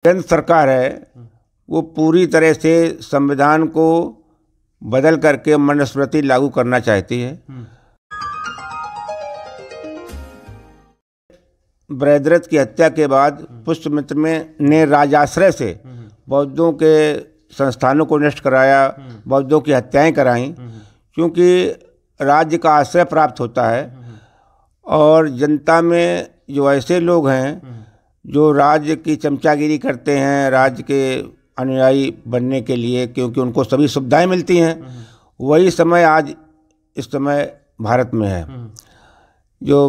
केंद्र सरकार है वो पूरी तरह से संविधान को बदल करके मनुस्मृति लागू करना चाहती है। बृहद्रथ की हत्या के बाद पुष्यमित्र ने राजाश्रय से बौद्धों के संस्थानों को नष्ट कराया, बौद्धों की हत्याएं कराईं, क्योंकि राज्य का आश्रय प्राप्त होता है और जनता में जो ऐसे लोग हैं जो राज्य की चमचागिरी करते हैं राज्य के अनुयायी बनने के लिए, क्योंकि उनको सभी सुविधाएं मिलती हैं, वही समय आज इस समय भारत में है। जो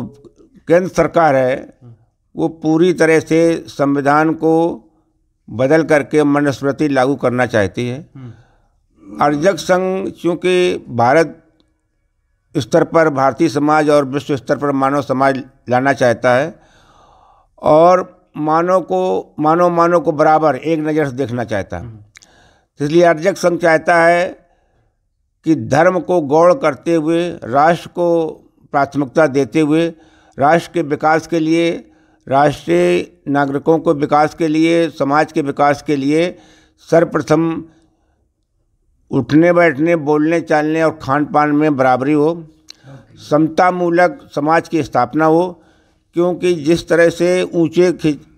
केंद्र सरकार है वो पूरी तरह से संविधान को बदल करके मनुस्मृति लागू करना चाहती है। अर्जक संघ चूँकि भारत स्तर पर भारतीय समाज और विश्व स्तर पर मानव समाज लाना चाहता है और मानव को बराबर एक नज़र से देखना चाहता है, इसलिए अर्जक संघ चाहता है कि धर्म को गौण करते हुए, राष्ट्र को प्राथमिकता देते हुए, राष्ट्र के विकास के लिए, राष्ट्रीय नागरिकों को विकास के लिए, समाज के विकास के लिए सर्वप्रथम उठने बैठने, बोलने चालने और खान पान में बराबरी हो, समतामूलक समाज की स्थापना हो, क्योंकि जिस तरह से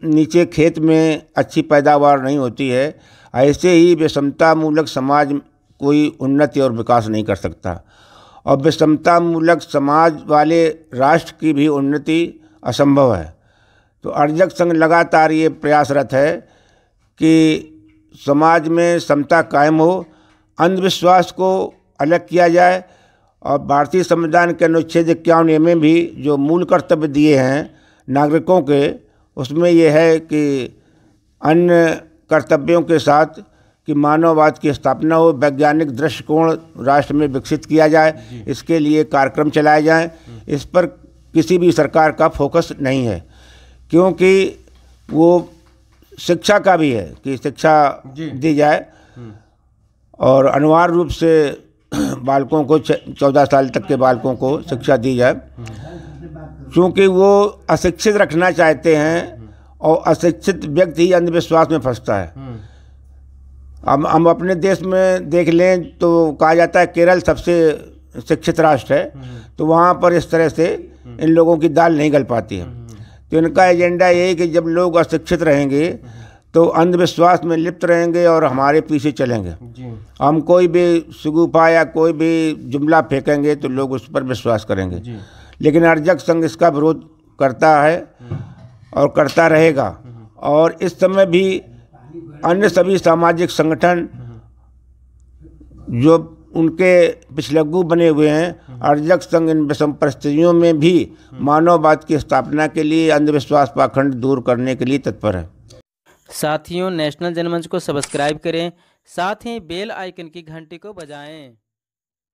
नीचे खेत में अच्छी पैदावार नहीं होती है, ऐसे ही विषमतामूलक समाज कोई उन्नति और विकास नहीं कर सकता और विषमतामूलक समाज वाले राष्ट्र की भी उन्नति असंभव है। तो अर्जक संघ लगातार ये प्रयासरत है कि समाज में समता कायम हो, अंधविश्वास को अलग किया जाए और भारतीय संविधान के अनुच्छेद 51 में भी जो मूल कर्तव्य दिए हैं नागरिकों के, उसमें यह है कि अन्य कर्तव्यों के साथ कि मानववाद की स्थापना हो, वैज्ञानिक दृष्टिकोण राष्ट्र में विकसित किया जाए, इसके लिए कार्यक्रम चलाए जाएं। इस पर किसी भी सरकार का फोकस नहीं है, क्योंकि वो शिक्षा का भी है कि शिक्षा दी जाए और अनिवार्य रूप से बालकों को 14 साल तक के बालकों को शिक्षा दी जाए, क्योंकि वो अशिक्षित रखना चाहते हैं और अशिक्षित व्यक्ति ही अंधविश्वास में फंसता है। हम अपने देश में देख लें तो कहा जाता है केरल सबसे शिक्षित राष्ट्र है, तो वहाँ पर इस तरह से इन लोगों की दाल नहीं गल पाती है। तो इनका एजेंडा ये है कि जब लोग अशिक्षित रहेंगे तो अंधविश्वास में लिप्त रहेंगे और हमारे पीछे चलेंगे। हम कोई भी सुगुफा या कोई भी जुमला फेंकेंगे तो लोग उस पर विश्वास करेंगे, लेकिन अर्जक संघ इसका विरोध करता है और करता रहेगा। और इस समय भी अन्य सभी सामाजिक संगठन जो उनके पिछलग्गू बने हुए हैं, अर्जक संघ इन विषम परिस्थितियों में भी मानववाद की स्थापना के लिए, अंधविश्वास पाखंड दूर करने के लिए तत्पर है। साथियों, नेशनल जनमंच को सब्सक्राइब करें, साथ ही बेल आइकन की घंटी को बजाएं।